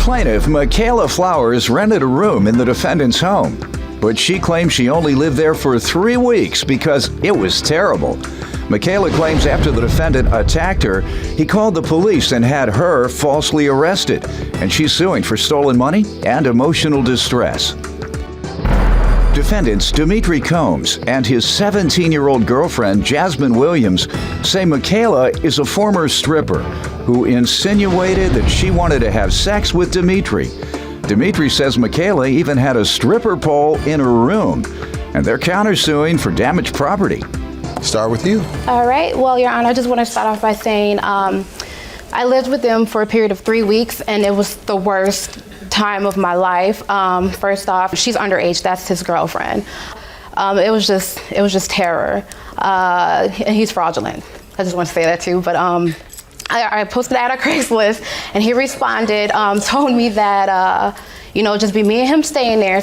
Plaintiff Michaela Flowers rented a room in the defendant's home, but she claims she only lived there for 3 weeks because it was terrible. Michaela claims after the defendant attacked her, he called the police and had her falsely arrested, and she's suing for stolen money and emotional distress. Defendants Dimitri Combs and his 17-year-old girlfriend Jasmine Williams say Michaela is a former stripper who insinuated that she wanted to have sex with Dimitri. Dimitri says Michaela even had a stripper pole in her room, and they're countersuing for damaged property. Start with you. All right. Well, Your Honor, I just want to start off by saying I lived with them for a period of 3 weeks, and it was the worst time of my life. First off, she's underage. That's his girlfriend. It was just terror. And he's fraudulent. I just want to say that too. But I posted that on Craigslist, and he responded, told me that just be me and him staying there.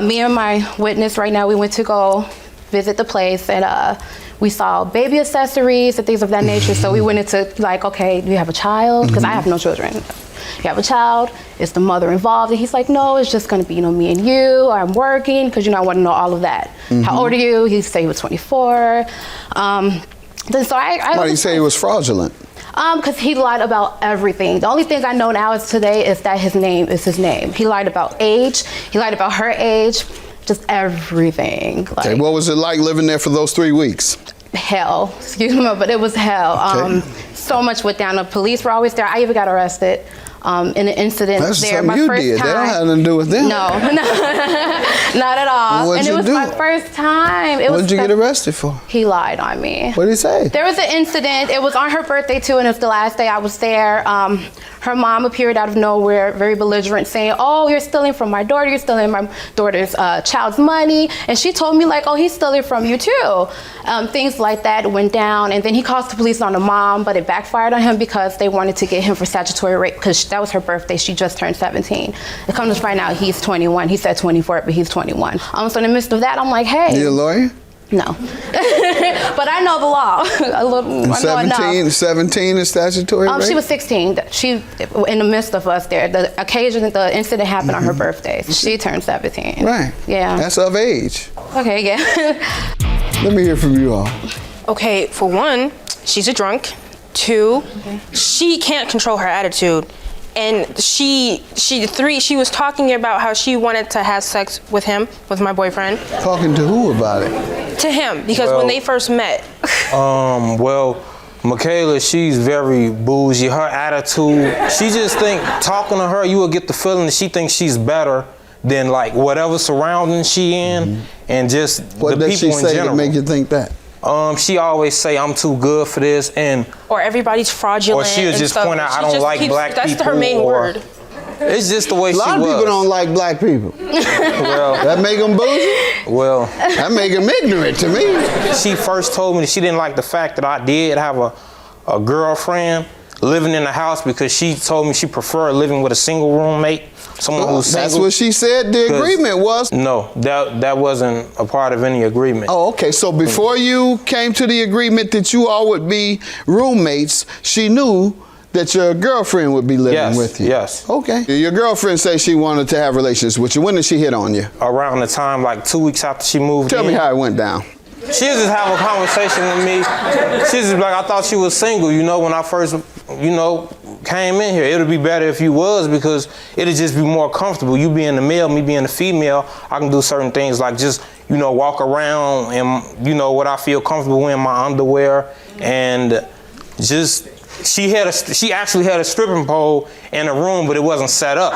Me and my witness right now, we went to go visit the place, and we saw baby accessories and things of that nature. So we went into like, okay, do you have a child? Because I have no children. You have a child? Is the mother involved? And he's like, no, it's just going to be, me and you. Or I'm working, because I want to know all of that. How old are you? He said he was 24. Then so I Why did he say he was fraudulent? Because he lied about everything. The only thing I know now is today is that his name is his name. He lied about age. He lied about her age. Just everything. Okay, what was it like living there for those 3 weeks? Hell, excuse me, but it was hell. Okay. So much went down. The police were always there. I even got arrested in an incident That's there. something you did. That don't have nothing to do with them. No, not at all. What'd you do? My first time. What did you get arrested for? He lied on me. What did he say? There was an incident. It was on her birthday too, and it was the last day I was there. Her mom appeared out of nowhere, very belligerent, saying, "Oh, you're stealing from my daughter. You're stealing my daughter's child's money." And she told me like, "Oh, he's stealing from you too." Things like that went down, and then he calls the police on the mom, but it backfired on him because they wanted to get him for statutory rape because that was her birthday. She just turned 17. It comes to find out he's 21. He said 24, but he's 21. So in the midst of that, I'm like, hey. You a lawyer? No. But I know the law. A little, I know enough. 17 is statutory rape? She was 16. She, in the midst of us there, the incident happened on her birthday. She turned 17. Right. Yeah. That's of age. Okay, yeah. Let me hear from you all. Okay, for one, she's a drunk. Two, she can't control her attitude. And three, she was talking about how she wanted to have sex with him, with my boyfriend. Talking to who about it? To him, because when they first met. Well, Michaela, she's very bougie. Her attitude, she just think talking to her, you will get the feeling that she thinks she's better than like whatever surroundings she in, and just what the does people she in say general. to make you think that? She always say I'm too good for this, or everybody's fraudulent. Or she'll just point out I don't like black people. That's her main word. It's just the way she was. A lot of people don't like black people. Well, that make them bougie? Well, that make them ignorant to me. She first told me that she didn't like the fact that I did have a girlfriend living in the house because she told me she preferred living with a single roommate, someone who's single. That's what she said the agreement was? No, that wasn't a part of any agreement. Oh, okay. So before you came to the agreement that you all would be roommates, she knew that your girlfriend would be living with you? Yes. Okay. Your girlfriend says she wanted to have relations with you. When did she hit on you? Around the time, like 2 weeks after she moved in. Tell me how it went down. She just have a conversation with me. She's just like, I thought she was single, when I first, came in here. It would be better if you was because it'd just be more comfortable. You being the male, me being the female, I can do certain things like just, walk around and, what I feel comfortable in my underwear and just, she actually had a stripping pole in a room, but it wasn't set up.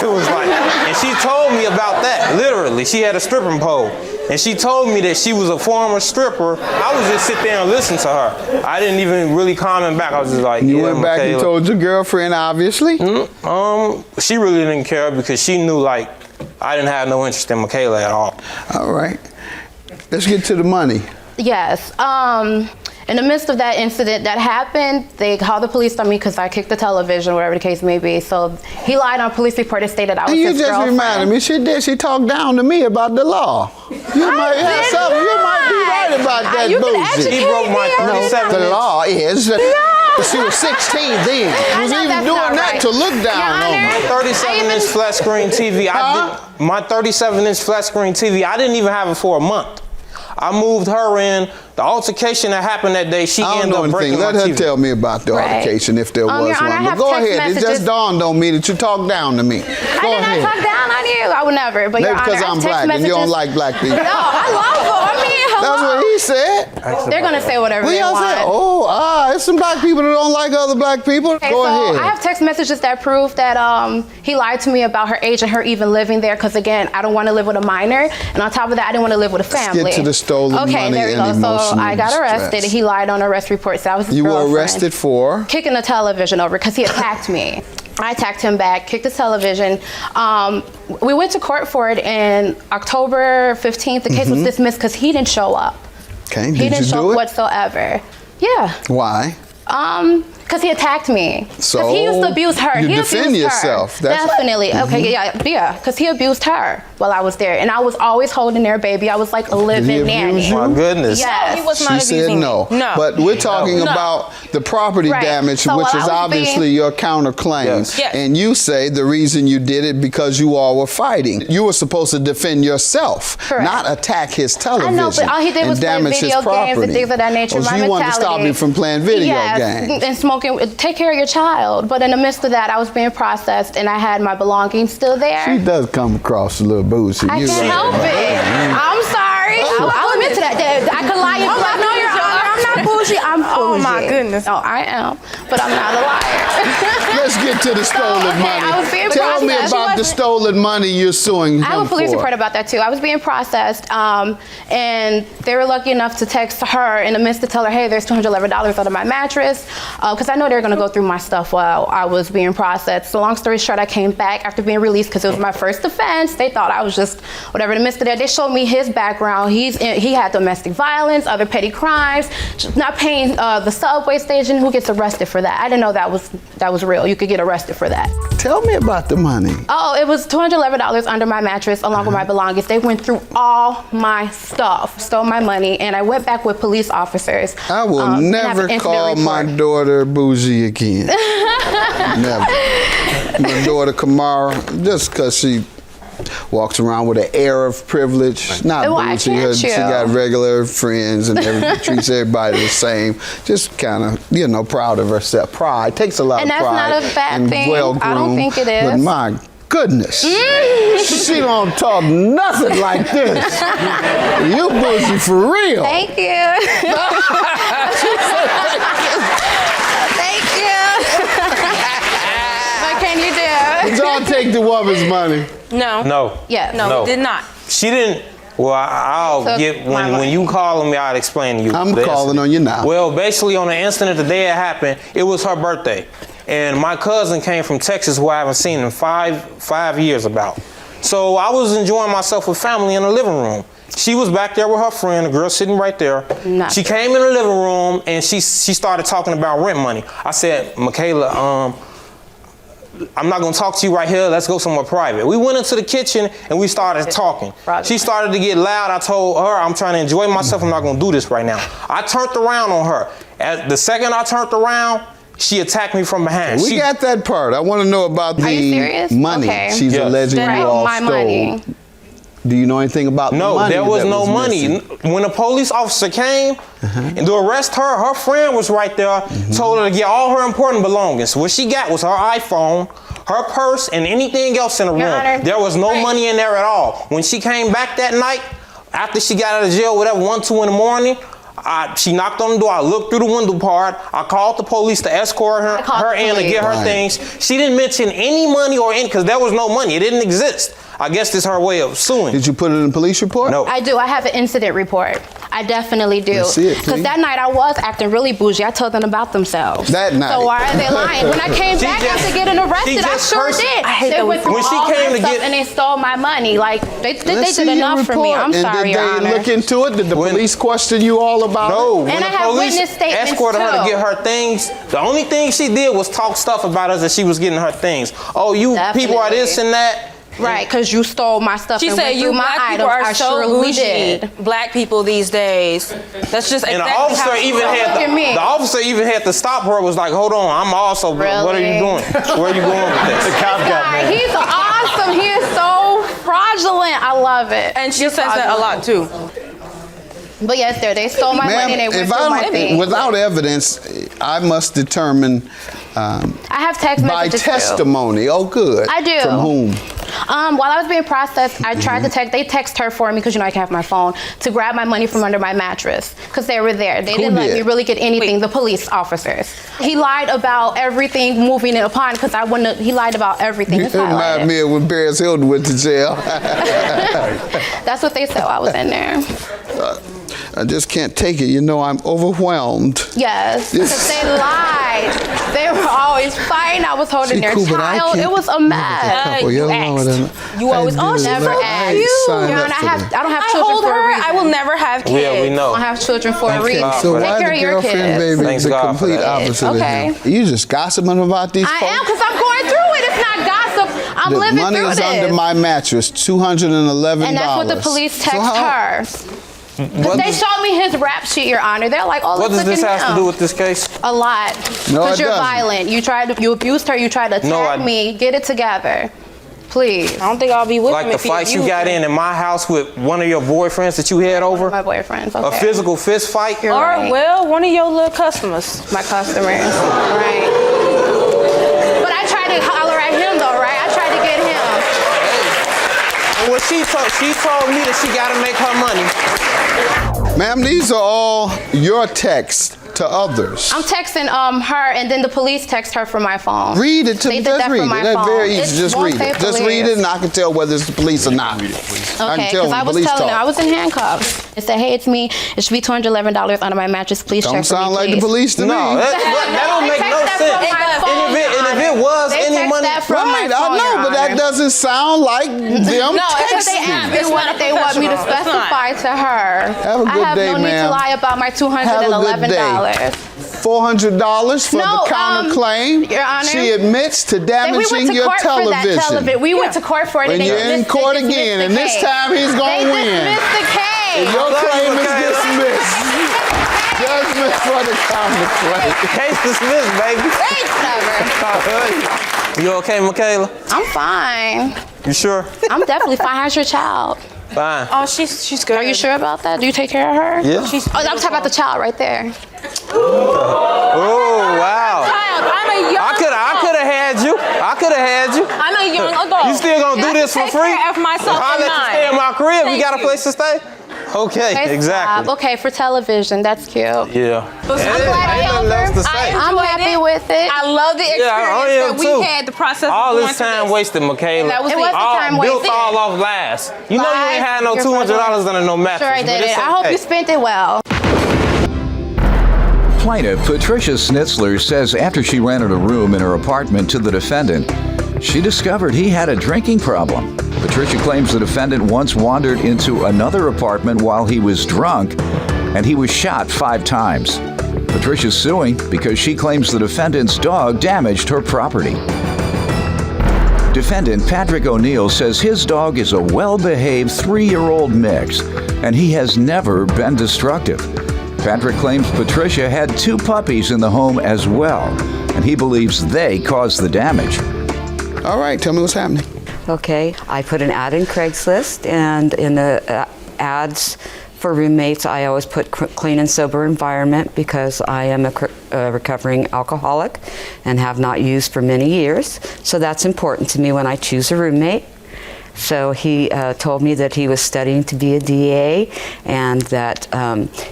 It was like, and she told me about that, literally. She had a stripping pole. And she told me that she was a former stripper. I was just sit there and listen to her. I didn't even really comment back. I was just like, you yeah, went back Michaela. and told your girlfriend, obviously? She really didn't care because she knew, like, I didn't have no interest in Michaela at all. All right. Let's get to the money. Yes. In the midst of that incident that happened, they called the police on me because I kicked the television, whatever the case may be. So he lied on a police report and stated I was his girlfriend. You just reminded me, she did. She talked down to me about the law. You might have something. You might be right about that bullshit. He broke my 37 The law is... No. But she was 16 then. She was know even that's doing not that right. to look down Your on Honor, me. 37-inch flat screen TV. My 37-inch flat screen TV. I didn't even have it for a month. I moved her in. The altercation that happened that day, she I ended don't up know anything. breaking Let my her TV. tell me about the Right. altercation if there was Your Honor, I one. But have go text ahead. It just messages. dawned on me that you talk down to me. Go I did ahead. not talk down on you. I would never. But Maybe Your Honor, because I have I'm text black and you don't messages- like black people. No, I love them. I mean, hello. That's what he said. They're gonna say whatever Well, they y'all want. said, there's some black people that don't like other black people. Okay, Go so ahead. I have text messages that prove that he lied to me about her age and her even living there. Because again, I don't want to live with a minor, and on top of that, I didn't want to live with a Let's family. get to the stolen okay, money there we and go. So emotional I got arrested. distress. He lied on arrest report. So I was his You were girlfriend. arrested for? Kicking the television over because he attacked me. I attacked him back, kicked the television. We went to court for it, and October 15th, the case was dismissed because he didn't show up. Okay, He did didn't you show do up it? whatsoever. Yeah. Why? Because he attacked me. So, Because he used to abuse her. you He defend abused yourself. her. That's- Definitely. Okay, yeah. Because he abused her while I was there, and I was always holding their baby. I was like a living abuse nanny. you? My goodness. Yes. He was She not said abusing no. me. No. But we're talking No. about the property Right. damage, So which while I is was obviously being- your counterclaim. Yes. Yes. And you say the reason you did it because you all were fighting. You were supposed to defend yourself, Correct. not attack his television. I know, but all he did and was play damage his video games property. and things of that nature. Oh, so My you wanted to mentality. stop him from playing video yes, games. and smoking. Take care of your child. But in the midst of that, I was being processed, and I had my belongings still there. She does come across a little boozy. I You're can't right. help it. I'm sorry. I'll admit to that. I could lie and like, no, Your Honor, I'm not bougie. I'm bougie. Oh, my goodness. No, I am, but I'm not a liar. Let's get to the stolen okay, money. I was being Tell me processed. about the stolen money you're suing him I have a police for. report about that too. I was being processed, and they were lucky enough to text her in the midst to tell her, hey, there's $211 out of my mattress, because I know they were going to go through my stuff while I was being processed. So long story short, I came back after being released because it was my first offense. They thought I was just whatever. In the midst of that, they showed me his background. He had domestic violence, other petty crimes, not paying the subway station. Who gets arrested for that? I didn't know that was real. You could get arrested for that. Tell me about the money. Oh, it was $211 under my mattress along with my belongings. They went through all my stuff, stole my money, and I went back with police officers. I will and have never an incident call my report. daughter bougie again. Never. My daughter Kamara, just because she walks around with an air of privilege, not Why bougie. can't She you? got regular friends and everything. Treats everybody the same. Just kind of, proud of herself. Pride takes a lot And of that's pride. not a bad and thing. well-groomed. I don't think it But is. my goodness, she don't talk nothing like this. You bougie for real. Thank you. Thank you. What can you do? Did y'all take the woman's money? No. No. Yeah. No. Did not. She didn't. Well, I'll Took get my when money. you calling me, I'll explain to you. I'm the calling incident. on you now. Well, basically on the incident the day it happened, it was her birthday, and my cousin came from Texas, who I haven't seen in five years about. So I was enjoying myself with family in the living room. She was back there with her friend, a girl sitting right there. Not She good. came in the living room and she started talking about rent money. I said, Michaela, I'm not gonna talk to you right here. Let's go somewhere private. We went into the kitchen and we started talking. Private. She started to get loud. I told her, I'm trying to enjoy myself. I'm not gonna do this right now. I turned around on her. The second I turned around, she attacked me from behind. We got that part. I want to know about Are you the serious? money Okay. she's Yes. alleging Right, you all my stole. money. Do you know anything about the No, money? there was that no money. missing? When a police officer came and to arrest her, her friend was right there, told her to get all her important belongings. What she got was her iPhone, her purse, and anything else in the room. Your Honor. There was no Right. money in there at all. When she came back that night, after she got out of jail, whatever, 1, 2 in the morning, she knocked on the door. I looked through the window part. I called the police to escort I called her the in to police. get her Right. things. She didn't mention any money or any, because there was no money. It didn't exist. I guess this is her way of suing. Did you put it in a police report? No. I do. I have an incident report. I definitely do. Let's see it, Because please. that night I was acting really bougie. I told them about themselves. That night. So why are they lying? When I came She back just- after getting she arrested, I just sure cursed- did. I hate They that went through when she all came my to stuff get- and they stole my money. Like they Let's did see your enough for me. report. I'm And sorry, did Your they Honor. look into it? Did the When- police question you all about No, it? when And the I have police witness statements, escorted her to too. get her things, the only thing she did was talk stuff about us that she was getting her things. Oh, you people are this Definitely. and that. Right, because you stole my stuff She and said went you through my black people items. are I so surely bougie. did. Black people these days. That's just And exactly the officer how even Look at me. the officer even had to stop her. Was like, hold on, I'm also. What are you Really? doing? Where are you going with this? Guy, he's awesome. He is so fraudulent. I love it. And she says that a lot too. But yes, sir, they stole my money and they went if through my thing. without evidence, I must determine I have text by messages too. testimony. Oh, good. I do. From whom? While I was being processed, I tried to text. They text her for me because I can have my phone to grab my money from under my mattress because they were there. They didn't let did? me really get anything. The police officers. He lied about everything moving in upon because I wouldn't. He lied about everything. It It's highlighted. reminded me of when Paris Hilton went to jail. That's what they said while I was in there. I just can't take it. You know, I'm overwhelmed. Yes, because they lied. They were always fighting. I was holding their Cool, but I child. can't- It was a mess. Couple years longer than- You always, I oh, did she's it. Never I asked. ain't You. signed Your up Honor, for that. I don't have I children hold for a her. reason. I will never have kids. Yeah, we I know. don't have children for a Thank reason. God So for why Take care the of your girlfriend kids. baby Thanks is the God for complete that. opposite Okay. of him? You just gossiping about these I folks? am because I'm going through it. It's not gossip. I'm The living money through is this. under my mattress, $211. And that's what the police text So how- her. Because they showed me his rap sheet, Your Honor. They're like, oh, What let's does look this at have to him. do with this case? A lot. No, Because it you're doesn't. violent. You abused her. You tried to No, attack I- me. Get it together. Please. I don't think I'll be with Like him the if he fights you abused got me. in my house with one of your boyfriends that you had over? My boyfriends. A Okay. physical fist fight? You're Or, right. well, one of your little customers. My customers. Right. But I tried to holler at him, though, right? I tried to get him. Well, she told me that she got to make her money. Ma'am, these are all your texts to others. I'm texting her, and then the police text her from my phone. Read it to They me. did Just that read from it. my That's phone. very It easy. Just won't read say it. Just police. read it, and I can tell whether it's the police or not. I can Okay, tell because I when was police telling talk. her, I was in handcuffs. It said, hey, it's me. It should be $211 under my mattress. Please Don't check for me, sound like the please. police to No, me. that don't They make no text that sense. from my And phone, if it Your was Honor. any They text money- that from Right, my phone, I know, Your but that Honor. doesn't sound like them No, it's Because they texting. asked me It's what not they want me to professional. It's not. specify to her. Have a good I have day, no need ma'am. to lie about my $211. $400 for No, the counterclaim. Your Honor. She admits to We damaging went to your court for that television. television. We went to court for it. And they you're in dismissed- court they dismissed again, the and this case. time he's gonna They win. dismissed the case. Your love claim you, is Michaela. dismissed. Judgment for the counterclaim. Case dismissed, baby. Whatever. You okay, Michaela? I'm fine. You sure? I'm definitely fine. How's your child? Fine. Oh, she's good. Are you sure about that? Do you take care of her? Yeah. Oh, I'm talking about the child right there. Oh, wow. Child, I'm a young I could have had you. I could have had you. I'm a young adult. You still gonna do I this for take free? care of myself I'll and let you mine. stay in my crib. You Thank got a you. place to stay? Okay, Okay, exactly. stop. Okay, for television. That's cute. Yeah. I'm glad I Ain't helped nothing else her. to say. I'm happy with it. I love the experience I am that we too. had, the process All of going this through time this. wasted, Michaela. That was It it. wasn't time built wasted. all off last. You know you ain't had no Your $200 under no mattress. Sure I but did it's it. I hope okay. you spent it well. Plaintiff Patricia Schnitzler says after she rented a room in her apartment to the defendant, she discovered he had a drinking problem. Patricia claims the defendant once wandered into another apartment while he was drunk, and he was shot 5 times. Patricia's suing because she claims the defendant's dog damaged her property. Defendant Patrick O'Neill says his dog is a well-behaved 3-year-old mix, and he has never been destructive. Patrick claims Patricia had 2 puppies in the home as well, and he believes they caused the damage. All right, tell me what's happening. Okay, I put an ad in Craigslist, and in the ads for roommates, I always put clean and sober environment because I am a recovering alcoholic and have not used for many years. So that's important to me when I choose a roommate. So he told me that he was studying to be a DA and that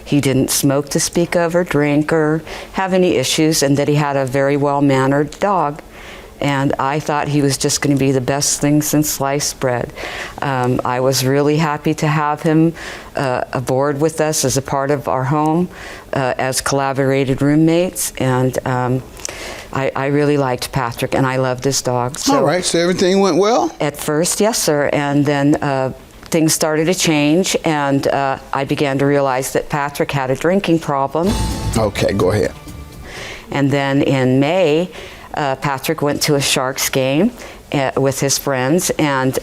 he didn't smoke to speak of or drink or have any issues, and that he had a very well-mannered dog. And I thought he was just going to be the best thing since sliced bread. I was really happy to have him aboard with us as a part of our home, as collaborated roommates, and I really liked Patrick, and I loved his dog. So All right, so everything went well? at first, yes, sir, and then things started to change, and I began to realize that Patrick had a drinking problem. Okay, go ahead. And then in May, Patrick went to a Sharks game, with his friends, and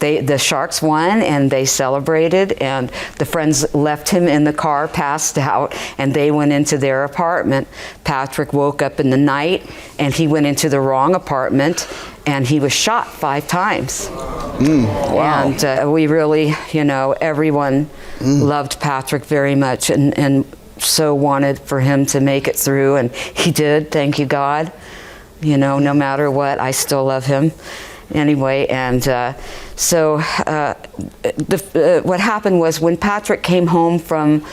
the Sharks won, and they celebrated, and the friends left him in the car, passed out, and they went into their apartment. Patrick woke up in the night, and he went into the wrong apartment, and he was shot 5 times. Wow. And we really, everyone loved Patrick very much, and so wanted for him to make it through, and he did, thank you God. No matter what, I still love him. Anyway, and what happened was when Patrick came home from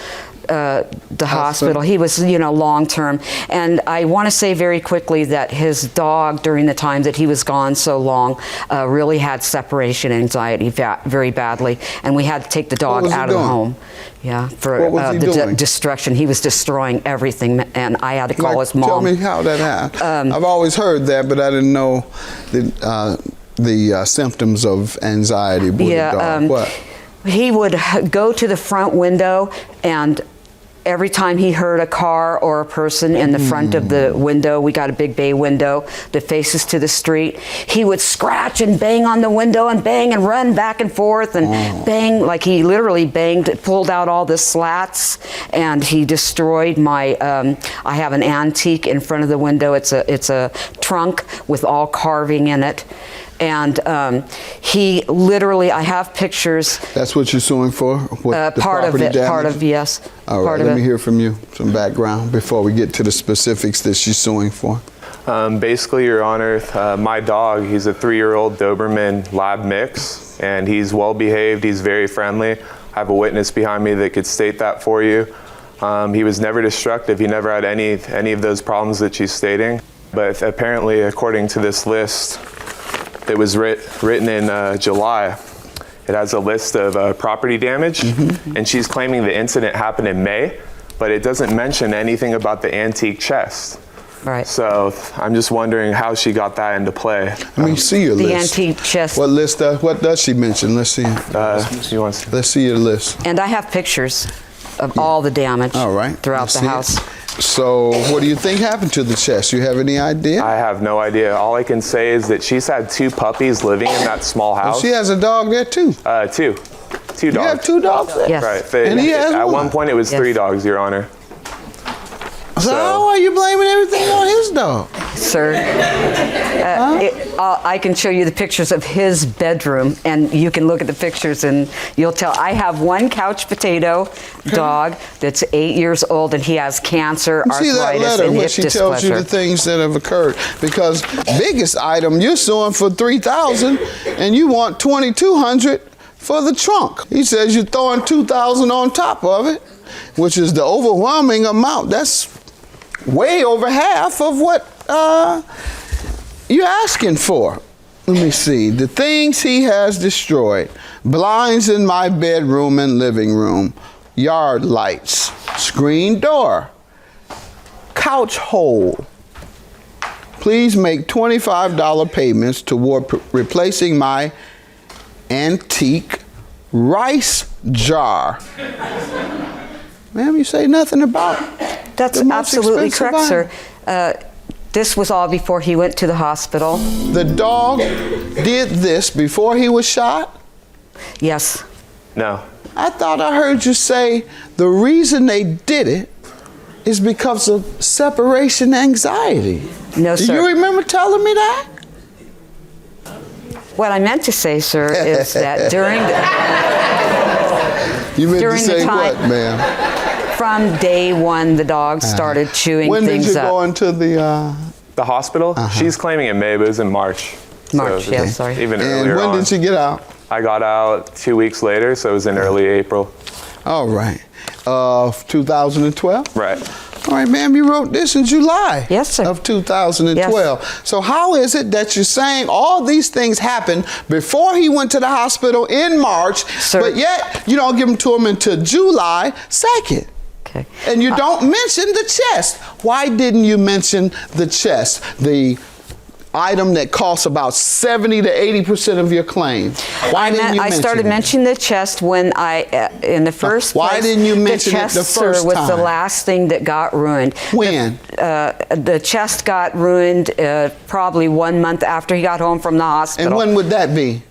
the hospital, he was, long term, and I want to say very quickly that his dog, during the time that he was gone so long, really had separation anxiety very badly, and we had to take the dog out of the home. Yeah, for the destruction. He was destroying everything, and I had to call his mom. Tell me how that happened. I've always heard that, but I didn't know the symptoms of anxiety with the dog. What? He would go to the front window, and every time he heard a car or a person in the front of the window, we got a big bay window that faces to the street, he would scratch and bang on the window and bang and run back and forth and bang, like he literally banged, pulled out all the slats, and he destroyed my, I have an antique in front of the window. It's a trunk with all carving in it. And he literally, I have pictures. That's what you're suing for? Part of it, yes. All right, let me hear from you, some background, before we get to the specifics that she's suing for. Basically, Your Honor, my dog, he's a 3-year-old Doberman Lab mix, and he's well behaved, he's very friendly. I have a witness behind me that could state that for you. He was never destructive, he never had any of those problems that she's stating. But apparently, according to this list, that was written in July. It has a list of property damage, and she's claiming the incident happened in May, but it doesn't mention anything about the antique chest. Right. So I'm just wondering how she got that into play. Let me see your list. The antique chest. What list? What does she mention? Let's see. Let's see your list. And I have pictures of all the damage throughout the house. So what do you think happened to the chest? You have any idea? I have no idea. All I can say is that she's had 2 puppies living in that small house. She has a dog there too? 2 dogs. You have 2 dogs there? Yes. Right. And he has At one point it was 3 dogs, Your Honor. So how are you blaming everything on his dog? Sir, I can show you the pictures of his bedroom, and you can look at the pictures and you'll tell. I have one couch potato dog that's 8 years old, and he has cancer, arthritis, see that letter and where hip she tells you the things that have occurred, because biggest item you're suing for $3,000 and you want $2,200 for the trunk. He says you're throwing $2,000 on top of it, which is the overwhelming amount. That's way over half of what you're asking for. Let me see. The things he has destroyed: blinds in my bedroom and living room, yard lights, screen door, couch hole. Please make $25 payments toward replacing my antique rice jar. Ma'am, you say nothing about That's absolutely correct, sir. This was all before he went to the hospital. The dog did this before he was shot? Yes. No. I thought I heard you say the reason they did it is because of separation anxiety. No, sir. Do you remember telling me that? What I meant to say, sir, is that during You meant during to say the time, what, ma'am? From day one, the dog started chewing When things did you up. go into the hospital? She's claiming in May, but it was in March. March, yeah, sorry. Even and earlier when on. did you get out? I got out 2 weeks later, so it was in early April. All right. 2012? Right. All right, ma'am, you wrote this in July of 2012. Yes. So how is it that you're saying all these things happened before he went to the hospital in March, but yet you don't give them to him until July 2nd? Okay. And you don't mention the chest. Why didn't you mention the chest? The item that costs about 70 to 80% of your claim. Why didn't you I mention started it? mentioning the chest when in the first Why place. didn't you mention the it chest, the first sir, was the time? last thing that got ruined. When? The chest got ruined probably 1 month after he got home from the hospital. And when would that be?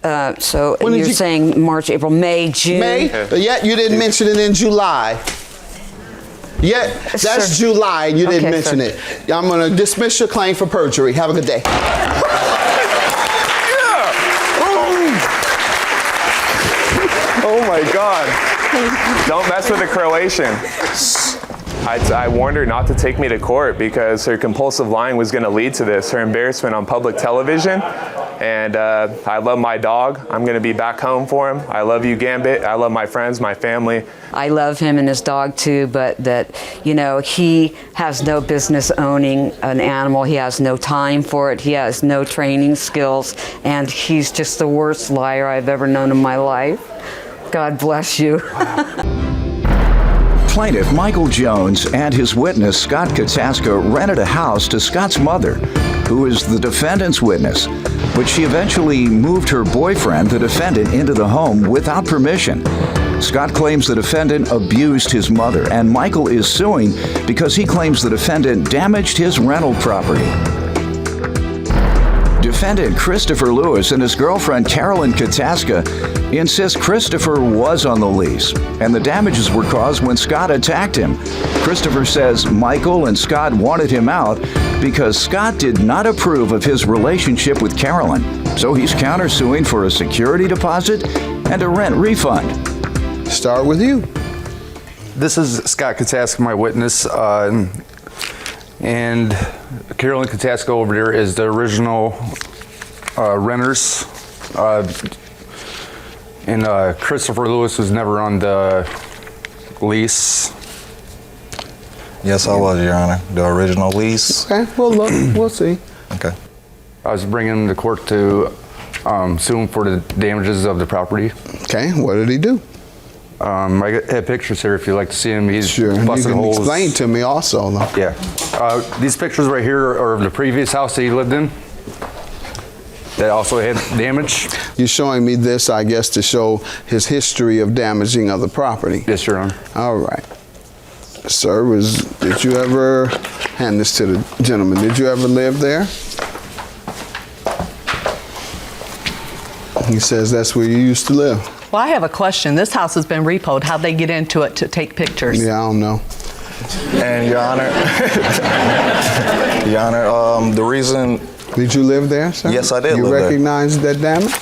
So When did you're you- saying March, April, May, June. May? Yet you didn't mention it in July. Yet that's Sir. July and you didn't Okay, mention sir. it. I'm going to dismiss your claim for perjury. Have a good day. Oh my God. Don't mess with the Croatian. I warned her not to take me to court because her compulsive lying was going to lead to this, her embarrassment on public television. And I love my dog. I'm going to be back home for him. I love you, Gambit. I love my friends, my family. I love him and his dog too, but that, you know, he has no business owning an animal. He has no time for it. He has no training skills, and he's just the worst liar I've ever known in my life. God bless you. Plaintiff Michael Jones and his witness Scott Kataska rented a house to Scott's mother, who is the defendant's witness, but she eventually moved her boyfriend, the defendant, into the home without permission. Scott claims the defendant abused his mother, and Michael is suing because he claims the defendant damaged his rental property. Defendant Christopher Lewis and his girlfriend Carolyn Kataska insist Christopher was on the lease, and the damages were caused when Scott attacked him. Christopher says Michael and Scott wanted him out because Scott did not approve of his relationship with Carolyn, so he's countersuing for a security deposit and a rent refund. Start with you. This is Scott Kataska, my witness, and Carolyn Kataska over there is the original renters, and Christopher Lewis was never on the lease. Yes, I was, Your Honor. The original lease. Okay, well, look, we'll see. Okay. I was bringing him to court to sue him for the damages of the property. Okay, what did he do? I have pictures here if you'd like to see him. He's Sure, you busted can holes. explain to me also, though. Yeah. These pictures right here are of the previous house that he lived in that also had damage. You're showing me this, I guess, to show his history of damaging other property. Yes, Your Honor. All right. Sir, did you ever, hand this to the gentleman, did you ever live there? He says that's where you used to live. Well, I have a question. This house has been repoed. How'd they get into it to take pictures? Yeah, I don't know. And Your Honor, Your Honor, the reason. Did you live there, sir? Yes, I did You live there. recognize that damage?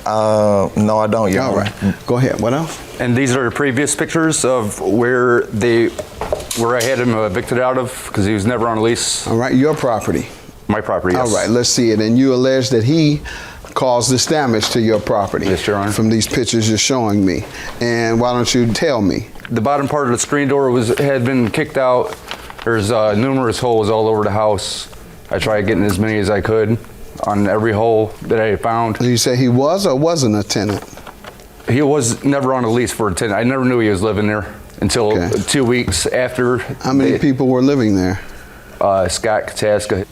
No, I don't, Your All Honor. right. Go ahead. What else? And these are the previous pictures of where I had him evicted out of because he was never on a lease. All right, your property. My property, yes. All right, let's see it. And you allege that he caused this damage to your property. Yes, Your Honor. From these pictures you're showing me. And why don't you tell me? The bottom part of the screen door had been kicked out. There's numerous holes all over the house. I tried getting as many as I could on every hole that I found. Did you say he was or wasn't a tenant? He was never on a lease for a tenant. I never knew he was living there until Okay. 2 weeks after. How many people were living there? Scott Kataska,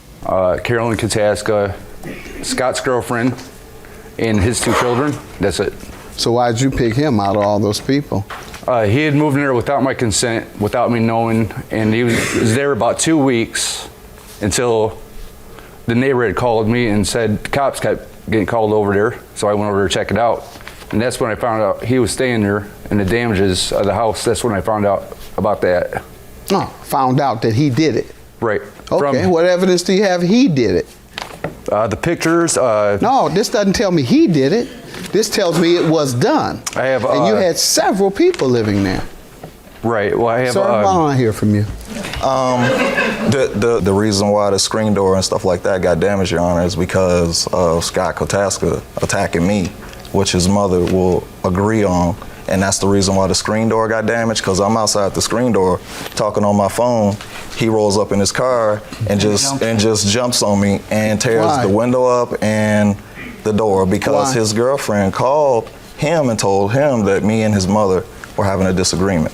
Carolyn Kataska, Scott's girlfriend, and his 2 children. That's it. So why'd you pick him out of all those people? He had moved in there without my consent, without me knowing, and he was there about 2 weeks until the neighbor had called me and said cops kept getting called over there, so I went over to check it out. And that's when I found out he was staying there and the damages of the house. That's when I found out about that. Oh, found out that he did it. Right. Okay, what evidence do you have he did it? The pictures. No, this doesn't tell me he did it. This tells me it was done. I have. And you had several people living there. Right. Well, I have. Sir, why don't I hear from you? The reason why the screen door and stuff like that got damaged, Your Honor, is because of Scott Kataska attacking me, which his mother will agree on. And that's the reason why the screen door got damaged, because I'm outside the screen door talking on my phone. He rolls up in his car and just jumps on me and tears the window up and the door because his girlfriend called him and told him that me and his mother were having a disagreement.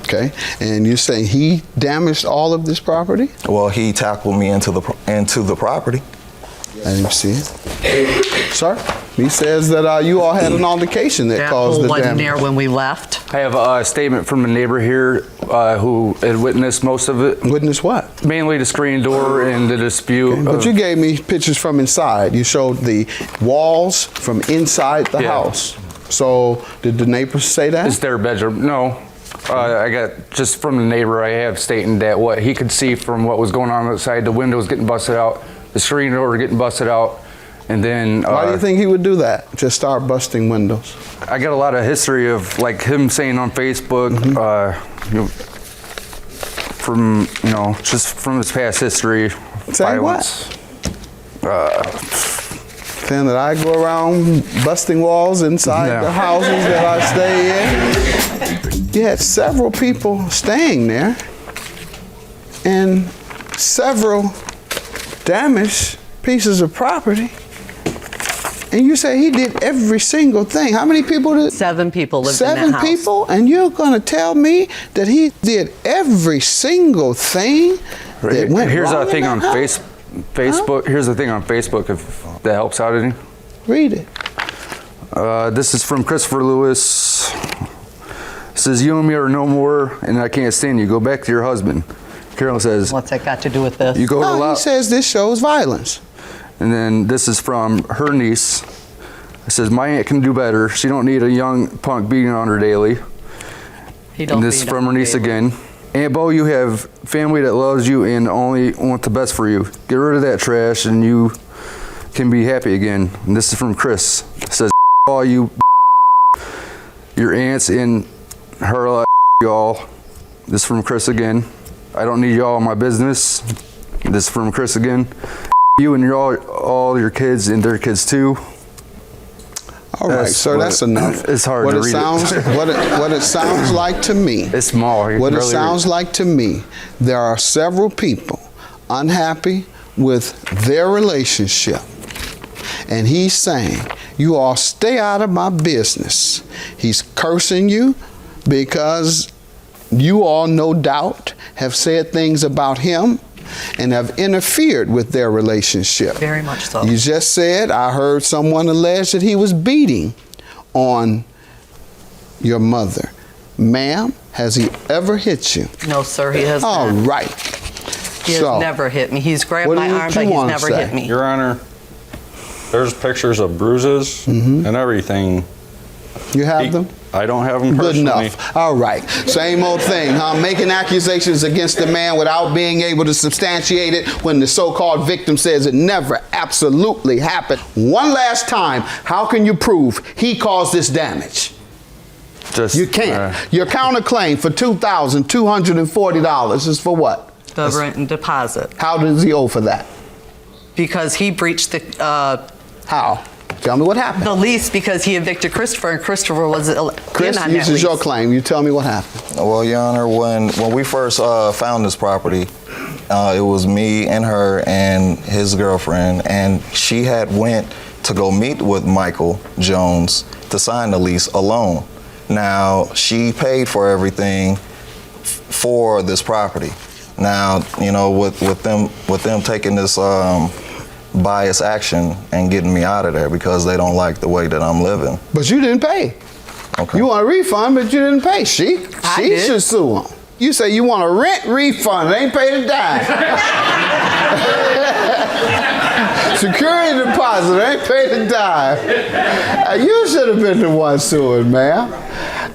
Okay, and you're saying he damaged all of this property? Well, he tackled me into the property. I didn't see it. Sir, he says that you all had an altercation that caused pole the wasn't damage. there when we left. I have a statement from a neighbor here who had witnessed most of it. Witness what? Mainly the screen door and the dispute. But you gave me pictures from inside. You showed the walls from inside the house. So did the neighbors say that? It's their bedroom. No. I got just from the neighbor I have stating that what he could see from what was going on outside, the windows getting busted out, the screen door getting busted out, and then... Why do you think he would do that? Just start busting windows? I got a lot of history of like him saying on Facebook, from, just from his past history. Say violence. Saying that I go around busting walls inside the houses that I stay in. You had several people staying there and several damaged pieces of property. And you say he did every single thing. How many people did? 7 people lived in that house. 7 people? And you're going to tell me that he did every single thing that went Here's wrong a thing in on that house? Facebook. Here's the thing on Facebook, if that helps out any. Read it. This is from Christopher Lewis. It says, "You and me are no more, and I can't stand you. Go back to your husband." Carol says, What's that got to do with this? "You go to No, he says this shows violence. And then this is from her niece. It says, "My aunt can do better. She don't need a young punk beating on her daily." He don't And this is beat from on her niece daily. again. "Aunt Bo, you have family that loves you and only want the best for you. Get rid of that trash and you can be happy again." And this is from Chris. It says, "All you, your aunts and her, y'all." This is from Chris again. "I don't need y'all in my business." This is from Chris again. "You and all your kids and their kids too." All right, sir, that's enough. It's hard to read it. What it sounds like to me. It's small. What it sounds like to me, there are several people unhappy with their relationship. And he's saying, you all stay out of my business. He's cursing you because you all, no doubt, have said things about him and have interfered with their relationship. Very much so. You just said, I heard someone allege that he was beating on your mother. Ma'am, has he ever hit you? No, sir, he has All not. right. He has never hit me. He's grabbed what my do arm, you but he's wanna never say? hit me. Your Honor, there's pictures of bruises and everything. You have them? I don't have them Good personally. enough. All right. Same old thing, huh? Making accusations against the man without being able to substantiate it when the so-called victim says it never absolutely happened. One last time, how can you prove he caused this damage? You can't. Your counterclaim for $2,240 is for what? The rent and deposit. How does he owe for that? Because he breached the... How? Tell me what happened. The lease, because he evicted Christopher, and Christopher was Chris, in on this that is your lease. claim. You tell me what happened. Well, Your Honor, when we first found this property, it was me and her and his girlfriend, and she had went to go meet with Michael Jones to sign the lease alone. Now, she paid for everything for this property. Now, you know, with them taking this bias action and getting me out of there because they don't like the way that I'm living. But you didn't pay. Okay. You want a refund, but you didn't pay. She did. should sue him. You say you want a rent refund. They ain't paid a dime. Security deposit. They ain't paid a dime. You should have been the one suing, ma'am.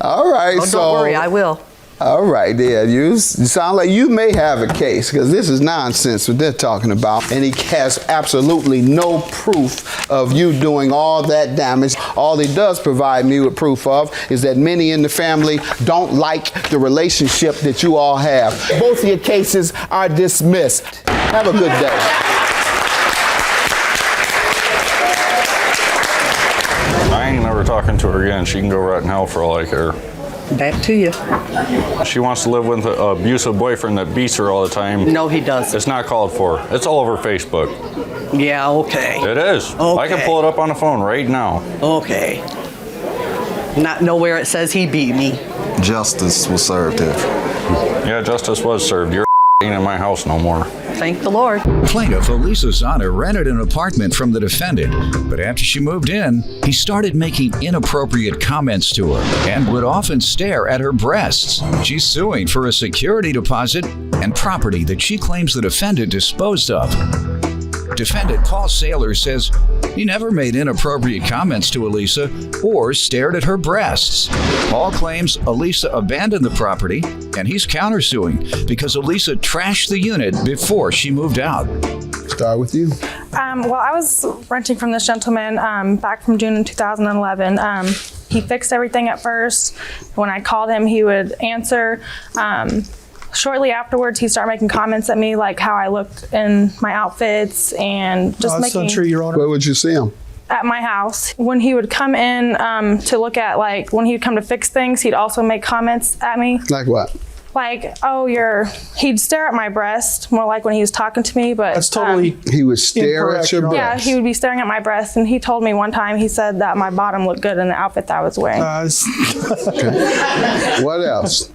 All right, Oh, don't worry, I will. All right, yeah, you sound like you may have a case, because this is nonsense what they're talking about, and he has absolutely no proof of you doing all that damage. All he does provide me with proof of is that many in the family don't like the relationship that you all have. Both of your cases are dismissed. Have a good day. I ain't never talking to her again. She can go right in hell for all I care. Back to you. She wants to live with an abusive boyfriend that beats her all the time. No, he doesn't. It's not called for. It's all over Facebook. Yeah, okay. It is. I can pull it up on the phone right now. Okay. Not nowhere it says he beat me. Justice was served here. Yeah, justice was served. You're ain't in my house no more. Thank the Lord. Plaintiff Elisa Zahner rented an apartment from the defendant, but after she moved in, he started making inappropriate comments to her and would often stare at her breasts. She's suing for a security deposit and property that she claims the defendant disposed of. Defendant Paul Saylor says he never made inappropriate comments to Elisa or stared at her breasts. Paul claims Elisa abandoned the property, and he's countersuing because Elisa trashed the unit before she moved out. Start with you. Well, I was renting from this gentleman back from June 2011. He fixed everything at first. When I called him, he would answer. Shortly afterwards, he started making comments at me, like how I looked in my outfits and just That's making. untrue, Your Honor. Where would you see him? At my house. When he would come in to look at, like, when he'd come to fix things, he'd also make comments at me. Like what? Like, oh, he'd stare at my breast, more like when he was talking to me, but. That's totally He would stare at incorrect, your Your Honor. Yeah, breast. he would be staring at my breast, and he told me one time, he said that my bottom looked good in the outfit that I was wearing. What else?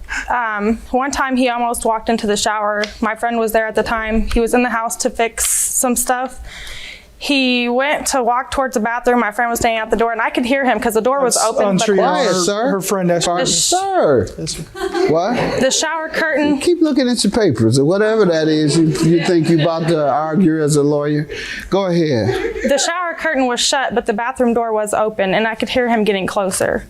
One time he almost walked into the shower. My friend was there at the time. He was in the house to fix some stuff. He went to walk towards the bathroom. My friend was standing at the door, and I could hear him because the door was That's open. untrue, But Your Quiet, Honor. sir. Her friend asked me. Sir. What? the shower curtain, Keep looking at your papers or whatever that is you think you're about to argue as a lawyer. Go ahead. the shower curtain was shut, but the bathroom door was open, and I could hear him getting closer.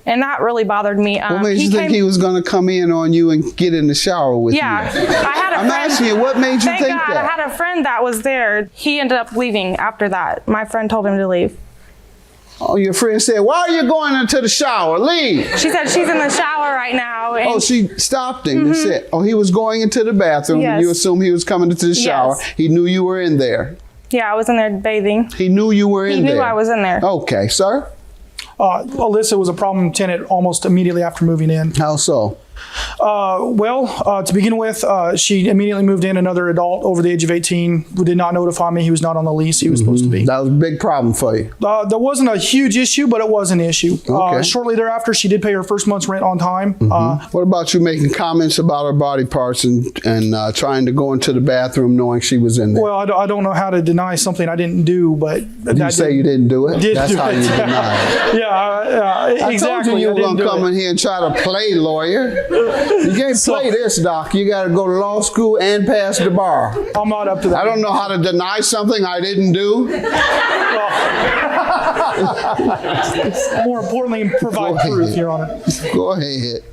And that really bothered me. What made you think he was going to come in on you and get in the shower with Yeah, you? I had a I'm friend. asking you, what made you Thank think God, that? I had a friend that was there. He ended up leaving after that. My friend told him to leave. Oh, your friend said, why are you going into the shower? Leave. She said she's in the shower right now. And Oh, she stopped him and said, oh, he was going into the bathroom and you Yes. assume he was coming into the shower. Yes. He knew you were in there. yeah, I was in there bathing. He knew you were in He there. knew I was in there. Okay, sir. Alyssa was a problem tenant almost immediately after moving in. How so? To begin with, she immediately moved in another adult over the age of 18 who did not notify me he was not on the lease he was supposed to be. That was a big problem for you. There wasn't a huge issue, but it was an issue. Okay. Shortly thereafter, she did pay her first month's rent on time. What about you making comments about her body parts and trying to go into the bathroom knowing she was in there? Well, I don't know how to deny something I didn't do, but you say you didn't do it? Did That's do how it. you deny it. Yeah, exactly. I told you I were didn't going to do come it. in here and try to play lawyer. You can't play this, Doc. You got to go to law school and pass the bar. I'm not up to that. I don't know how to deny something I didn't do. More importantly, provide proof, Your Honor. Go ahead.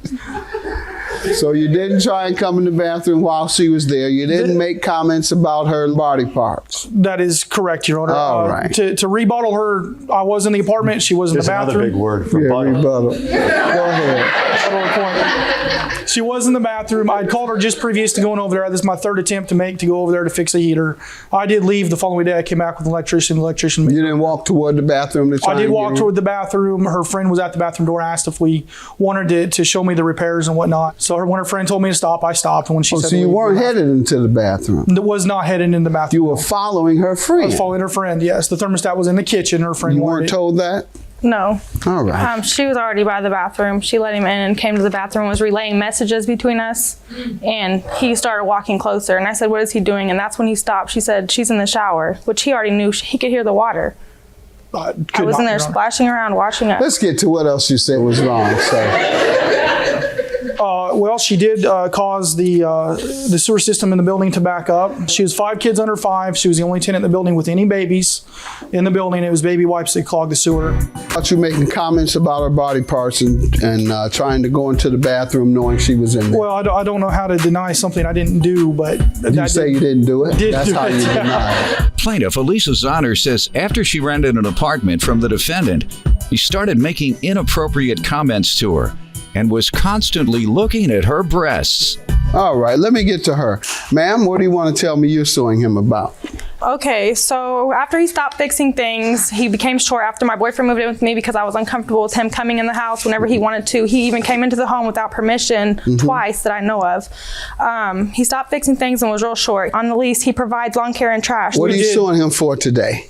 So you didn't try and come in the bathroom while she was there. You didn't make comments about her body parts. That is correct, Your Honor. All right. To rebuttal her, I was in the apartment. She was in There's the bathroom. another big word for Yeah, butter. rebuttal. Go ahead. She was in the bathroom. I'd called her just previous to going over there. This is my third attempt to go over there to fix a heater. I did leave the following day. I came back with an electrician. The electrician. You didn't walk toward the bathroom to try I did and walk get in? toward the bathroom. Her friend was at the bathroom door, asked if we wanted to show me the repairs and whatnot. So when her friend told me to stop, I stopped. And when she said So you to leave, weren't headed into the bathroom. was not headed in the bathroom. You were following her I friend. was following her friend. Yes, the thermostat was in the kitchen. Her friend You wanted weren't it. told that? No. All right. She was already by the bathroom. She let him in and came to the bathroom, was relaying messages between us. And he started walking closer. And I said, what is he doing? And that's when he stopped. She said, she's in the shower, which he already knew. He could hear the water. I was in there splashing around, washing up. Let's get to what else you said was wrong. Well, she did cause the sewer system in the building to back up. She has 5 kids under 5. She was the only tenant in the building with any babies in the building. It was baby wipes that clogged the sewer. About you making comments about her body parts and trying to go into the bathroom knowing she was in there. Well, I don't know how to deny something I didn't do, but You say you didn't do it? Did That's do how it. you deny it. Plaintiff Elisa Zahner says after she rented an apartment from the defendant, he started making inappropriate comments to her and was constantly looking at her breasts. All right, let me get to her. Ma'am, what do you want to tell me you're suing him about? Okay, so after he stopped fixing things, he became short after my boyfriend moved in with me because I was uncomfortable with him coming in the house whenever he wanted to. He even came into the home without permission twice that I know of. He stopped fixing things and was real short. On the lease, he provides lawn care and trash. What are you suing him for today?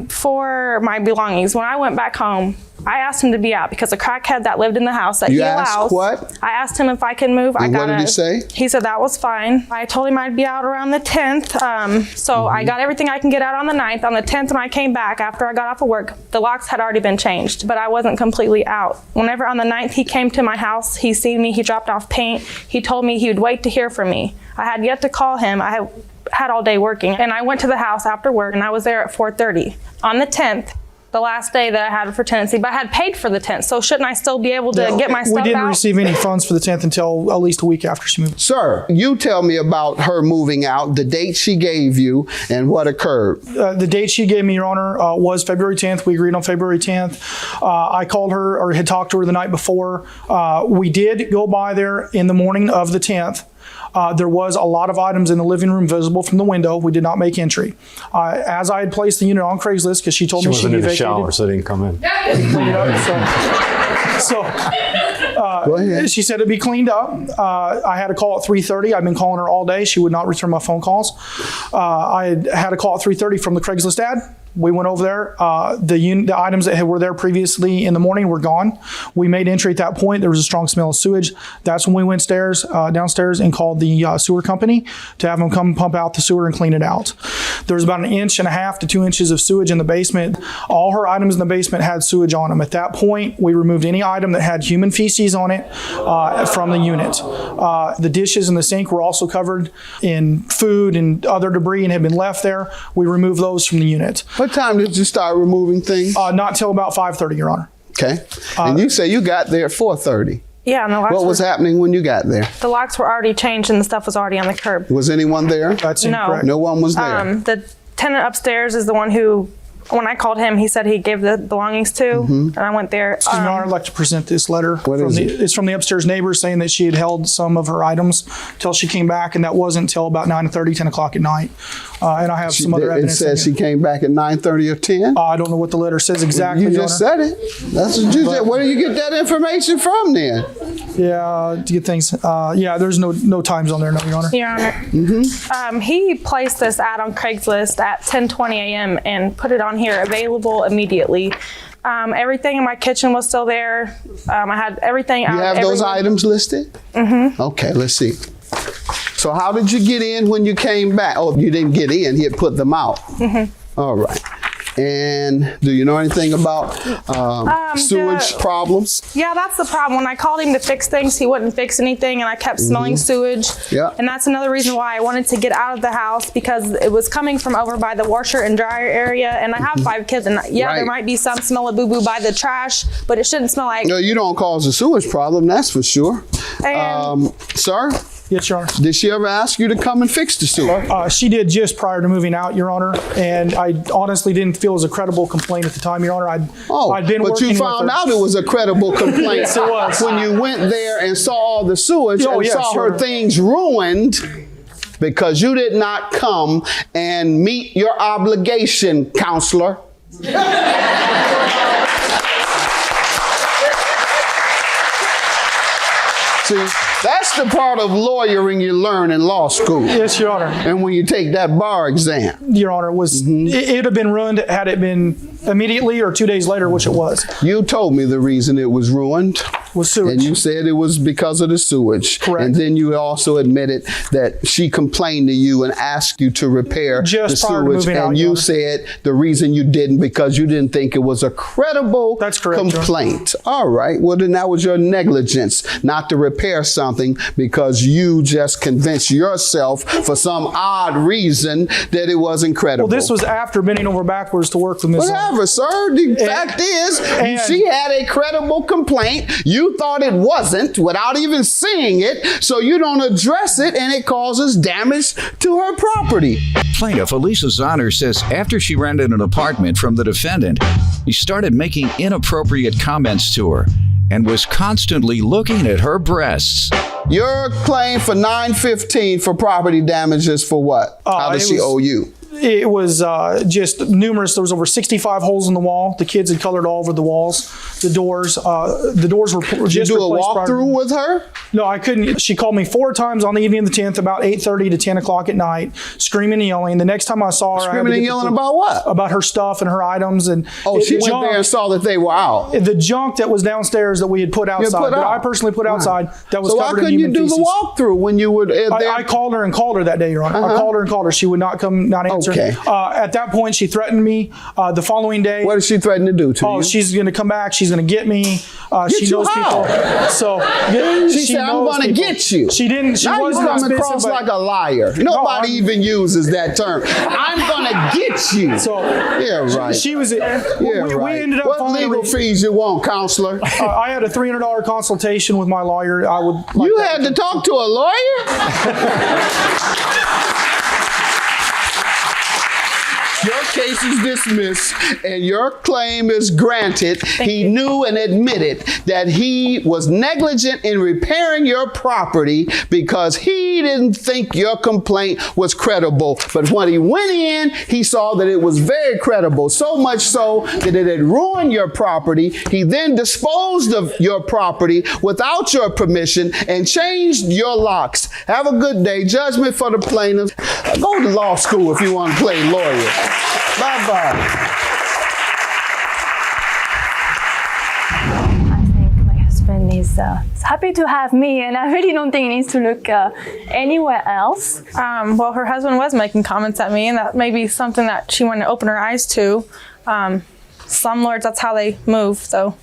For my belongings. When I went back home, I asked him to be out because a crackhead that lived in the house that You he asked allows. what? I asked him if I can move. And what did he say? He said that was fine. I told him I'd be out around the 10th. So I got everything I can get out on the 9th. On the 10th, when I came back after I got off of work, the locks had already been changed, but I wasn't completely out. Whenever on the 9th he came to my house, he seen me, he dropped off paint. He told me he would wait to hear from me. I had yet to call him. I had all day working, and I went to the house after work, and I was there at 4:30. On the 10th, the last day that I had for tenancy, but I had paid for the 10th, so shouldn't I still be able to get my stuff out? We didn't receive any funds for the 10th until at least a week after she moved. Sir, you tell me about her moving out, the date she gave you, and what occurred. The date she gave me, Your Honor, was February 10th. We agreed on February 10th. I called her or had talked to her the night before. We did go by there in the morning of the 10th. There was a lot of items in the living room visible from the window. We did not make entry. As I had placed the unit on Craigslist, because she told me she'd be vacated. She wasn't in the shower, so they didn't come in. Go ahead. She said it'd be cleaned up. I had a call at 3:30. I've been calling her all day. She would not return my phone calls. I had a call at 3:30 from the Craigslist ad. We went over there. The items that were there previously in the morning were gone. We made entry at that point. There was a strong smell of sewage. That's when we went downstairs and called the sewer company to have them come pump out the sewer and clean it out. There was about 1.5 to 2 inches of sewage in the basement. All her items in the basement had sewage on them. At that point, we removed any item that had human feces on it from the unit. The dishes in the sink were also covered in food and other debris and had been left there. We removed those from the unit. What time did you start removing things? Not till about 5:30, Your Honor. Okay. And you say you got there at 4:30. Yeah, and the locks What was happening when you got there? The locks were already changed and the stuff was already on the curb. Was anyone there? That's No. incorrect. No one was there. The tenant upstairs is the one who, when I called him, he said he gave the belongings to, and I went there. Excuse me, Your Honor, I'd like to present this letter. What is it? It's from the upstairs neighbor saying that she had held some of her items till she came back, and that wasn't until about 9:30, 10 o'clock at night. And I have some other It evidence. says she came back at 9:30 or 10? I don't know what the letter says exactly, You Your just Honor. said it. That's what you said. Where do you get that information from then? Yeah, to get things. Yeah, there's no times on there, no, Your Honor. Your Honor. He placed this ad on Craigslist at 10:20 a.m. and put it on here, available immediately. Everything in my kitchen was still there. I had everything out. You have those items listed? Mm-hmm. Okay, let's see. So how did you get in when you came back? Oh, you didn't get in. He had put them out. Mm-hmm. All right. And do you know anything about sewage problems? Yeah, that's the problem. When I called him to fix things, he wouldn't fix anything, and I kept smelling sewage. Yeah. And that's another reason why I wanted to get out of the house, because it was coming from over by the washer and dryer area, and I have 5 kids, and yeah, Right. there might be some smell of boo-boo by the trash, but it shouldn't smell like... No, you don't cause a sewage problem, that's for sure. And Sir? Yes, Your Honor. Did she ever ask you to come and fix the sewer? She did just prior to moving out, Your Honor, and I honestly didn't feel it was a credible complaint at the time, Your Honor. I'd been but working you with found her. out it was a credible complaint Yes, it was. when you went there and saw all the sewage Oh, and yeah, saw sure. her things ruined because you did not come and meet your obligation, counselor. See, that's the part of lawyering you learn in law school. Yes, Your Honor. And when you take that bar exam. Your Honor, was it would have been ruined had it been immediately or 2 days later, which it was. You told me the reason it was ruined. Was sewage. And you said it was because of the sewage. Correct. And then you also admitted that she complained to you and asked you to repair Just the prior to sewage. moving And out, Your you Honor. said the reason you didn't because you didn't think it was a credible That's correct, Your Honor. complaint. All right. Well, then that was your negligence not to repair something because you just convinced yourself for some odd reason that it wasn't credible. Well, this was after bending over backwards to work with Ms. Whatever, sir. The fact is, she had a credible complaint. You thought it wasn't without even seeing it, so you don't address it, and it causes damage to her property. Plaintiff Elisa Zahner says after she rented an apartment from the defendant, he started making inappropriate comments to her and was constantly looking at her breasts. Your claim for $915 for property damages for what? How does she owe you? It was just numerous. There was over 65 holes in the wall. The kids had colored all over the walls. The doors were Did just you do a replaced prior- walkthrough with her? No, I couldn't. She called me 4 times on the evening of the 10th, about 8:30 to 10 o'clock at night, screaming and yelling. The next time I saw her, Screaming and yelling about what? About her stuff and her items. And she went there and saw that they were out. The junk that was downstairs that we had put outside, that I personally put outside, that was so covered why in human couldn't you do feces. the walkthrough when you were there? I called her that day, Your Honor. I called her and called her. She would not come, not answer. Okay. At that point, she threatened me. The following day. What did she threaten to do to you? She's going to come back. She's going to get me. She you knows how? people. So she said, "I'm going to get you." She didn't. She now wasn't you coming offensive, across but- like a liar. Nobody even uses that term. I'm going to get you. So yeah, right. She was. Yeah, we right. ended up. What finally legal fees you want, counselor? I had a $300 consultation with my lawyer. I would. Like You that. had to talk to a lawyer? Your case is dismissed and your claim is granted. He knew and admitted that he was negligent in repairing your property because he didn't think your complaint was credible. But when he went in, he saw that it was very credible, so much so that it had ruined your property. He then disposed of your property without your permission and changed your locks. Have a good day. Judgment for the plaintiff. Go to law school if you want to play lawyer. Bye-bye. I think my husband is happy to have me, and I really don't think he needs to look anywhere else. Well, her husband was making comments at me, and that may be something that she wanted to open her eyes to. Slumlords, that's how they move, so.